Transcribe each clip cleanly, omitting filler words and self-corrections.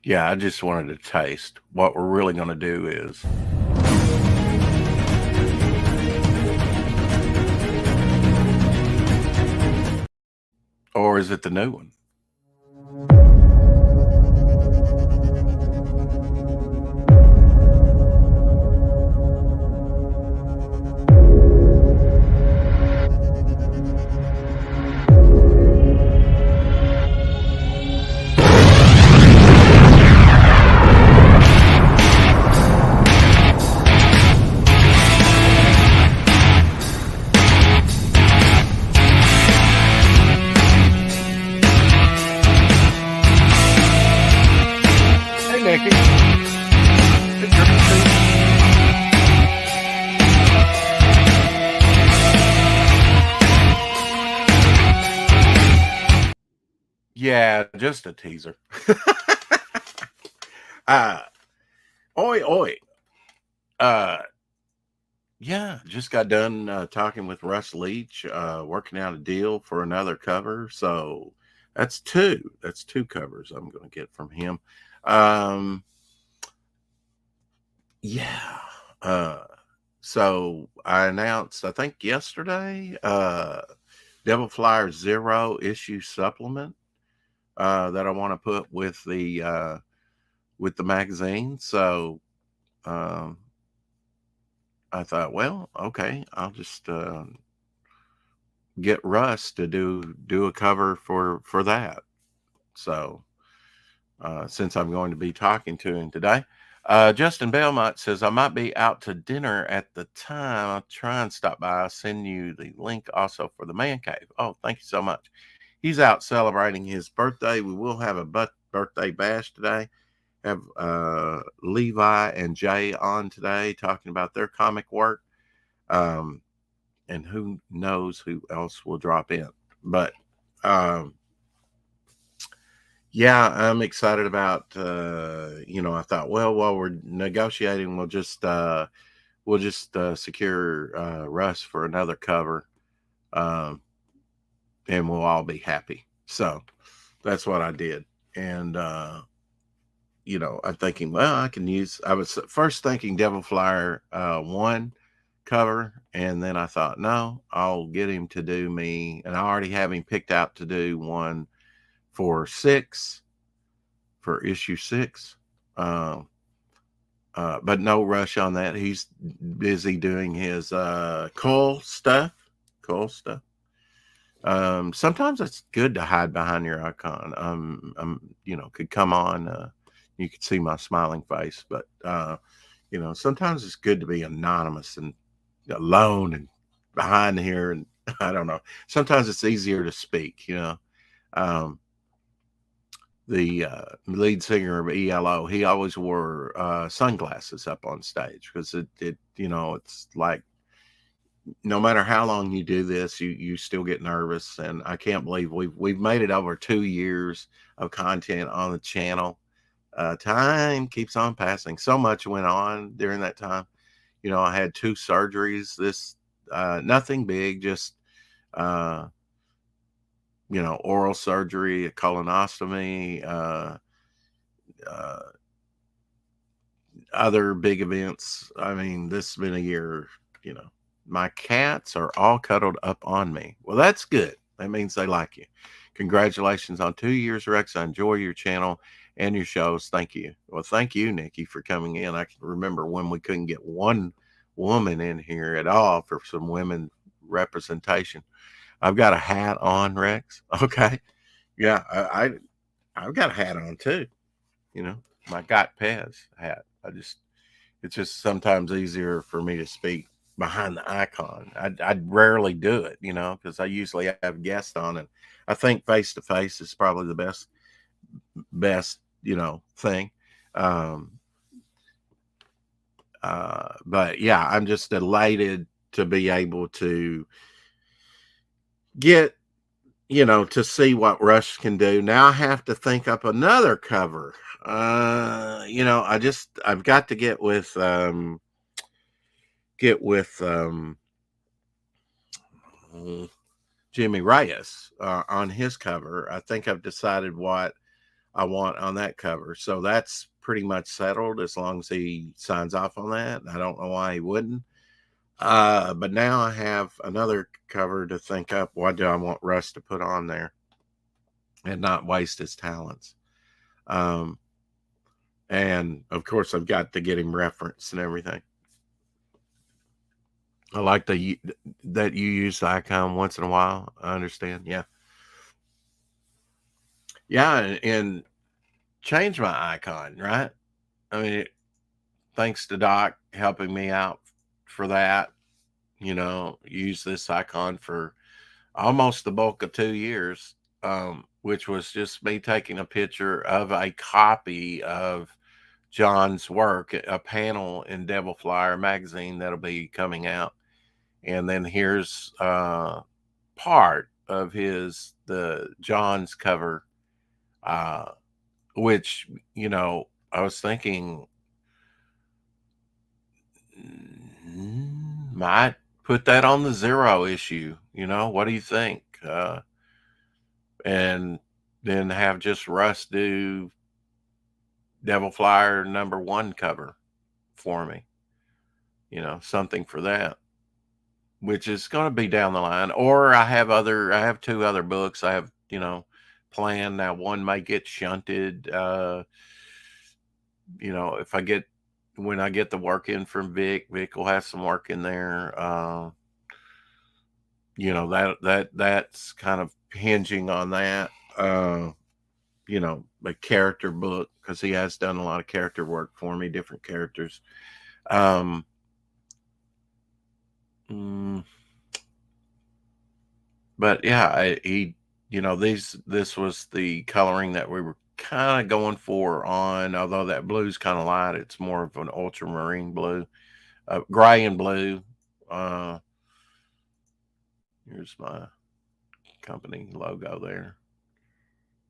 Yeah, I just wanted to taste. What we're really gonna do is or is it the new one? Hey, Nikki. Hey, Christine. Yeah, just a teaser. uh, oi, oi. Uh, yeah, just got done talking with Russ Leach, working out a deal for another cover. So that's two. That's two covers I'm going to get from him. Um, yeah. Uh, so I announced, I think yesterday, Devil Flyer Zero issue supplement that I want to put with the magazine. So um, I thought, well, okay, I'll just get Russ to do a cover for that. So since I'm going to be talking to him today. Justin Belmont says, I might be out to dinner at the time. I'll try and stop by. I'll send you the link also for the man cave. Oh, thank you so much. He's out celebrating his birthday. We will have a birthday bash today. Have Levi and Jay on today talking about their comic work. And who knows who else will drop in. But um, yeah, I'm excited about, I thought, well, while we're negotiating, we'll just secure Russ for another cover, um, and we'll all be happy. So that's what I did. And, I'm thinking, well, I was first thinking Devil Flyer 1 cover. And then I thought, no, I'll get him to do me. And I already have him picked out to do one for issue 6. Um, but no rush on that. He's busy doing his cool stuff. Cool stuff. Sometimes it's good to hide behind your icon. Could come on. You could see my smiling face, but sometimes it's good to be anonymous and alone and behind here. And I don't know. Sometimes it's easier to speak. Um, the lead singer of ELO, he always wore sunglasses up on stage because it's like no matter how long you do this, you still get nervous. And I can't believe we've made it over 2 years of content on the channel. Time keeps on passing. So much went on during that time. I had 2 surgeries. This nothing big, just oral surgery, a colonostomy, uh, other big events. I mean, this has been a year. My cats are all cuddled up on me. Well, that's good. That means they like you. Congratulations on 2 years, Rex. I enjoy your channel and your shows. Thank you. Well, thank you, Nikki, for coming in. I can remember when we couldn't get one woman in here at all for some women representation. I've got a hat on, Rex. Okay. Yeah, I've got a hat on too. My Got Pez hat. It's just sometimes easier for me to speak behind the icon. I'd rarely do it, because I usually have guests on, and I think face to face is probably the best thing. Um, but yeah, I'm just delighted to be able to get to see what Rush can do. Now I have to think up another cover. I've got to get with Jimmy Reyes on his cover. I think I've decided what I want on that cover. So that's pretty much settled as long as he signs off on that. I don't know why he wouldn't. But now I have another cover to think up. What do I want Russ to put on there and not waste his talents? And of course, I've got to get him reference and everything. I like that you use the icon once in a while. I understand. Yeah. Yeah. And change my icon, right? I mean, thanks to Doc helping me out for that, use this icon for almost the bulk of 2 years, which was just me taking a picture of a copy of John's work, a panel in Devil Flyer magazine that'll be coming out. And then here's part of the John's cover, which, I was thinking might put that on the Zero issue. What do you think? And then have just Russ do Devil Flyer #1 cover for me. Something for that, which is going to be down the line. Or I have 2 other books I have, planned. Now one might get shunted. When I get the work in from Vic will have some work in there. That's kind of hinging on that. A character book, because he has done a lot of character work for me, different characters. But yeah, this was the coloring that we were kind of going for on, although that blue's kind of light. It's more of an ultramarine blue, gray and blue. Here's my company logo there,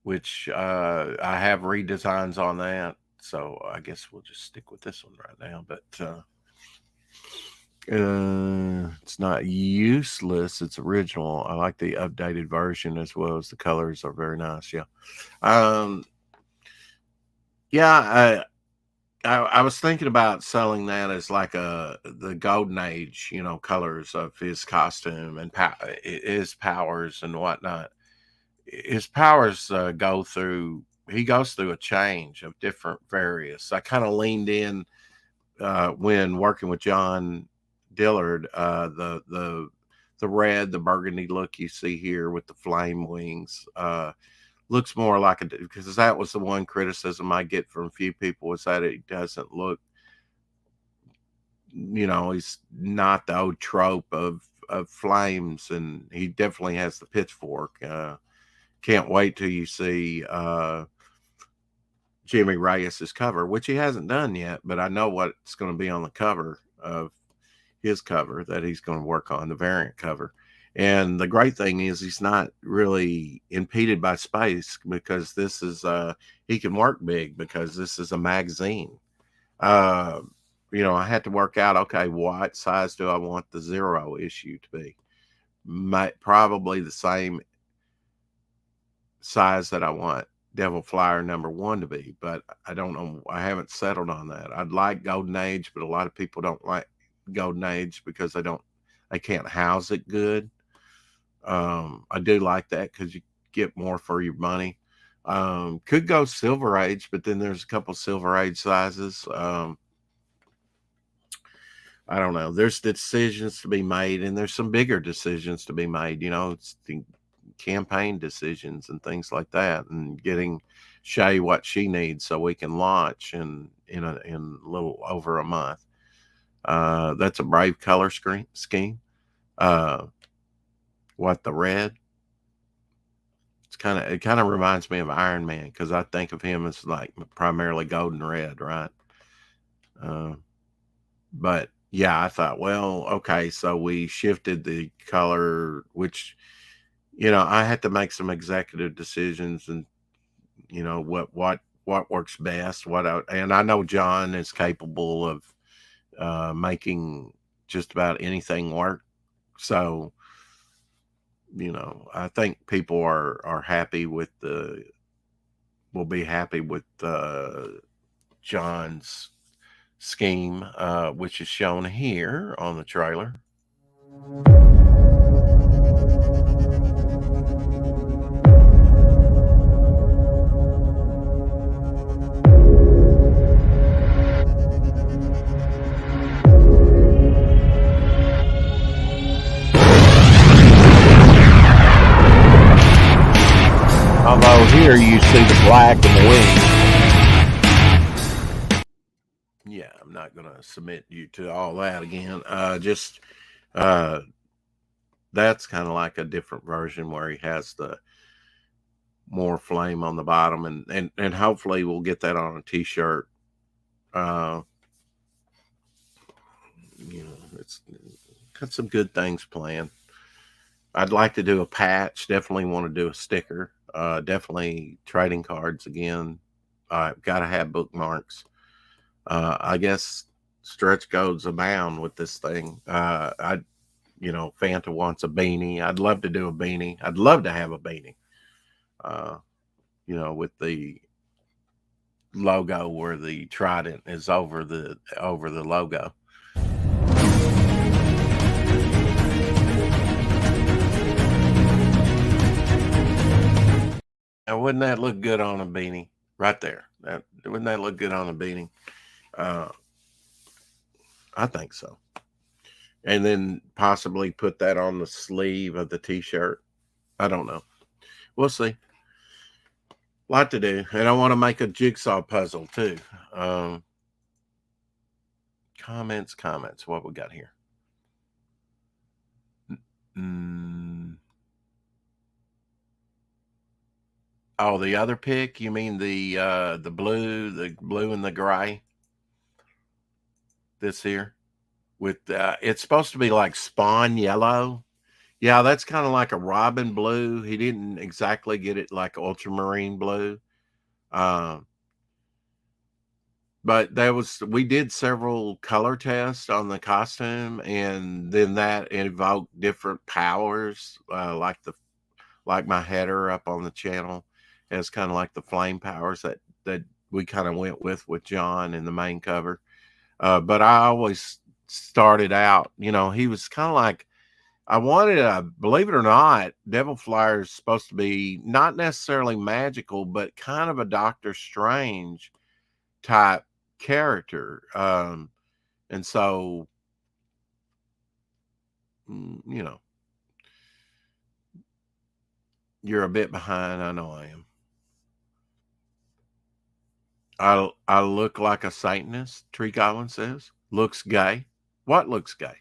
which I have redesigns on that. So I guess we'll just stick with this one right now. But it's not useless. It's original. I like the updated version as well as the colors are very nice. Yeah. I was thinking about selling that as like the golden age, colors of his costume and his powers and whatnot. His powers he goes through a change of different various. I kind of leaned in when working with John Dillard, the red, the burgundy look you see here with the flame wings, looks more like because that was the one criticism I get from a few people, is that it doesn't look, he's not the old trope of flames, and he definitely has the pitchfork. Can't wait till you see Jimmy Reyes's cover, which he hasn't done yet, but I know what's going to be on the cover of his cover that he's going to work on, the variant cover. And the great thing is he's not really impeded by space, because this is he can work big because this is a magazine. I had to work out, okay, what size do I want the Zero issue to be? Probably the same size that I want Devil Flyer #1 to be, but I don't know. I haven't settled on that. I'd like Golden Age, but a lot of people don't like Golden Age because they can't house it good. I do like that because you get more for your money. Could go Silver Age, but then there's a couple Silver Age sizes. I don't know. There's decisions to be made, and there's some bigger decisions to be made. It's the campaign decisions and things like that, and getting Shay what she needs so we can launch in a little over a month. That's a brave color scheme. The red? It kind of reminds me of Iron Man, because I think of him as like primarily golden red, right? But yeah, I thought, well, okay, so we shifted the color, which, I had to make some executive decisions, and what works best. And I know John is capable of making just about anything work. So, I think people are happy with the will be happy with John's scheme, which is shown here on the trailer. Although here you see the black in the wings. Yeah, I'm not going to submit you to all that again. That's kind of like a different version where he has the more flame on the bottom, and hopefully we'll get that on a t-shirt. It's got some good things planned. I'd like to do a patch. Definitely want to do a sticker. Definitely trading cards again. Got to have bookmarks. I guess stretch goals abound with this thing. Fanta wants a beanie. I'd love to do a beanie. I'd love to have a beanie. With the logo where the trident is over the logo. Now, wouldn't that look good on a beanie? Right there. Wouldn't that look good on a beanie? I think so. And then possibly put that on the sleeve of the t-shirt. I don't know. We'll see. Lot to do. And I want to make a jigsaw puzzle too. Comments. What we got here? Oh, the other pick? You mean the blue and the gray? This here with it's supposed to be like spawn yellow. Yeah, that's kind of like a robin blue. He didn't exactly get it like ultramarine blue. But we did several color tests on the costume, and then that invoked different powers, like my header up on the channel has kind of like the flame powers that we kind of went with John in the main cover. But I always started out, he was kind of like, I wanted believe it or not, Devil Flyer is supposed to be not necessarily magical, but kind of a Doctor Strange type character. And so, you're a bit behind. I know I am. I look like a Satanist, Tree Goblin says. Looks gay. What looks gay?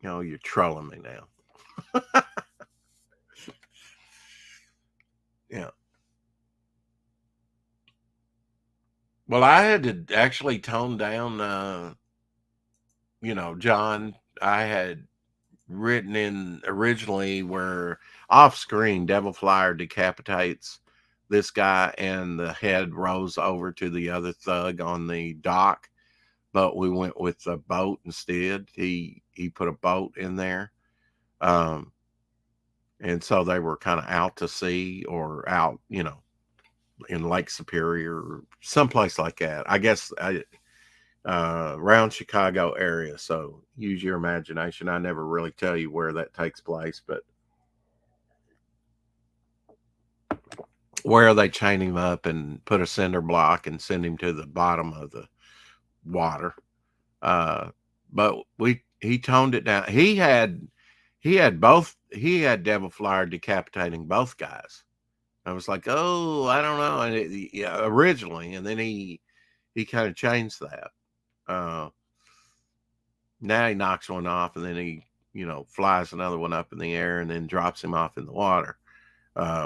You're trolling me now. Yeah. Well, I had to actually tone down, John. I had written in originally where off screen Devil Flyer decapitates this guy and the head rolls over to the other thug on the dock, but we went with a boat instead. He put a boat in there, and so they were kind of out to sea or out, in Lake Superior or someplace like that. I guess around Chicago area. So use your imagination. I never really tell you where that takes place, but where they chain him up and put a cinder block and send him to the bottom of the water. But he toned it down. He had Devil Flyer decapitating both guys. I was like, oh, I don't know. And originally, and then he kind of changed that. Now he knocks one off, and then he, flies another one up in the air, and then drops him off in the water,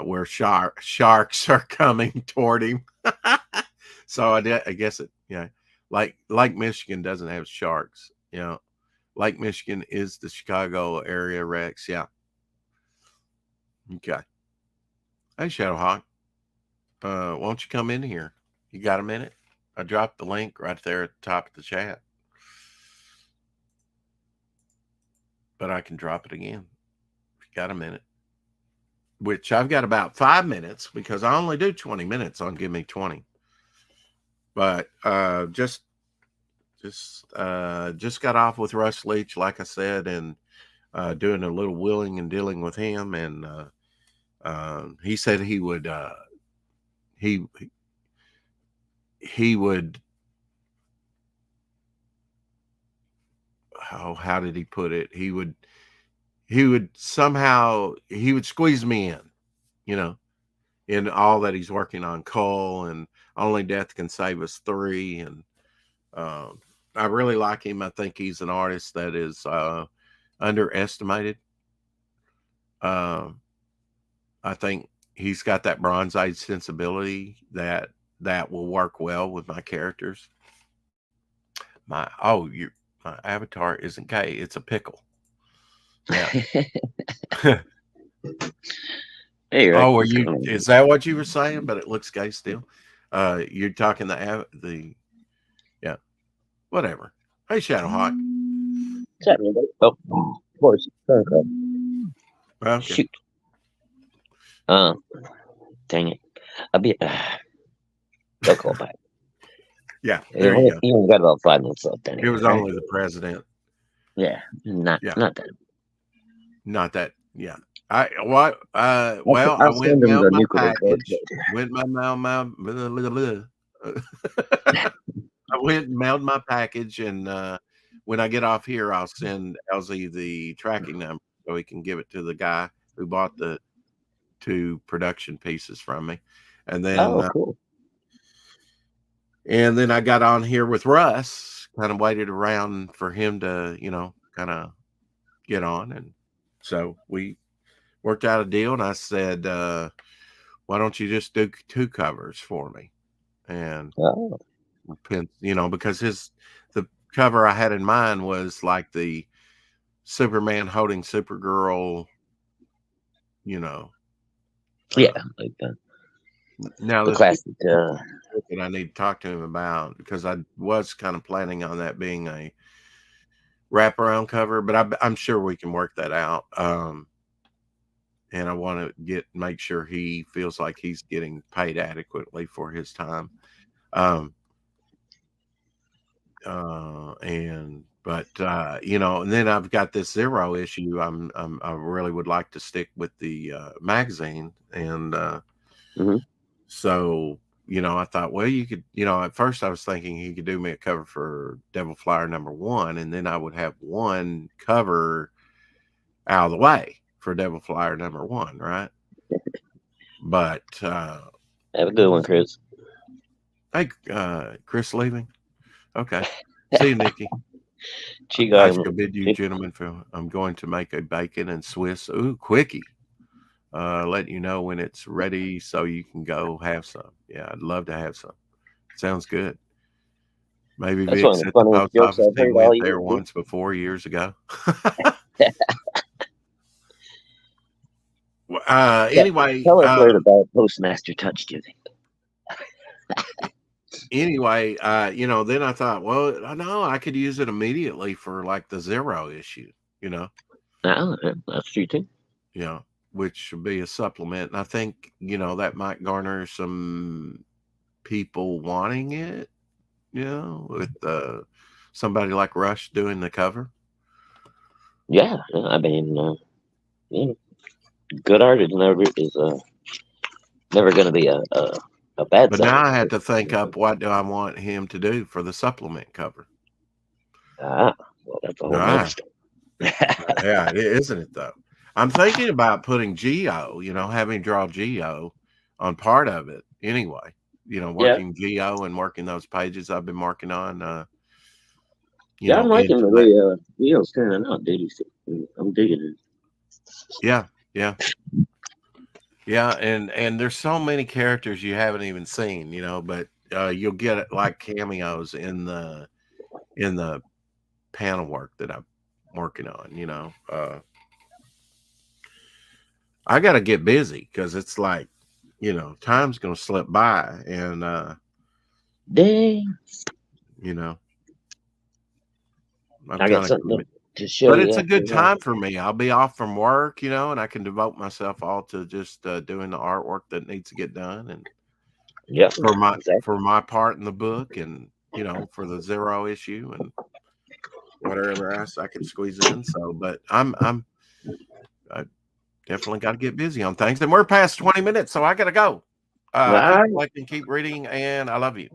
where sharks are coming toward him. So I guess it, Lake Michigan doesn't have sharks. Lake Michigan is the Chicago area, Rex. Yeah. Okay. Hey, Shadowhawk. Won't you come in here? You got a minute? I dropped the link right there at the top of the chat. But I can drop it again if you got a minute. which I've got about 5 minutes because I only do 20 minutes on Give Me 20. But just got off with Russ Leach, like I said, and doing a little willing and dealing with him, and he said he would he would, oh, how did he put it? He would somehow, he would squeeze me in, you know, in all that he's working on. Cole and Only Death Can Save Us 3, and I really like him. I think he's an artist that is underestimated. I think he's got that Bronze Age sensibility that will work well with my characters. My avatar isn't gay; it's a pickle. Yeah. Hey, oh, are you? Is that what you were saying? But it looks gay still. You're talking the yeah, whatever. Hey, Shadowhawk. What's happening, buddy? Oh, of course. Okay. Shoot. Dang it. I'll be. They'll call back. Yeah, there you go. You only got about 5 minutes left. Anyway, it was only the president. Yeah, not that. Not that. Yeah. I went and mailed my package. I went and mailed my package, and when I get off here, I'll send Elsie the tracking number so he can give it to the guy who bought the 2 production pieces from me. And then, cool. And then I got on here with Russ, kind of waited around for him to, kind of get on. And so we worked out a deal, and I said, why don't you just do 2 covers for me? And, because the cover I had in mind was like the Superman holding Supergirl, yeah, like that. Now the classic that I need to talk to him about, because I was kind of planning on that being a wraparound cover, but I'm sure we can work that out. And I want to make sure he feels like he's getting paid adequately for his time. And then I've got this Zero issue. I really would like to stick with the magazine, and so I thought, well, you could, at first I was thinking he could do me a cover for Devil Flyer #1, and then I would have 1 cover out of the way for Devil Flyer #1, right? But have a good one, Chris. Hey, Chris leaving. Okay. See you, Nikki. I shall bid you gentlemen I'm going to make a bacon and Swiss. Ooh, quickie. Let you know when it's ready so you can go have some. Yeah, I'd love to have some. Sounds good. Maybe Vic said the post office he went there once before, years ago. Anyway, tell us where the bad postmaster touched you. Anyway, then I thought, well, no, I could use it immediately for like the Zero issue, That's true too. Which should be a supplement. And I think, that might garner some people wanting it, with somebody like Rush doing the cover. Yeah, I mean, good art is never going to be a bad. But now I had to think up, what do I want him to do for the supplement cover? Well, that's a whole nother story. Yeah, isn't it though? I'm thinking about putting Geo, having draw Geo on part of it anyway. Working Geo and working those pages I've been working on. I'm liking the way Geo's turning out, dude. I'm digging it. Yeah. And there's so many characters you haven't even seen, but you'll get it like cameos in the panel work that I'm working on. I got to get busy because it's like, time's going to slip by, and dang, I'm I got something to show But you it's a good after that. time for me. I'll be off from work, and I can devote myself all to just doing the artwork that needs to get done, and Yeah, exactly. for my part in the book, and for the Zero issue and whatever else I can squeeze in. So, but I definitely got to get busy on things, and we're past 20 minutes, so I got to go. All Keep right. collecting, keep reading, and I love you.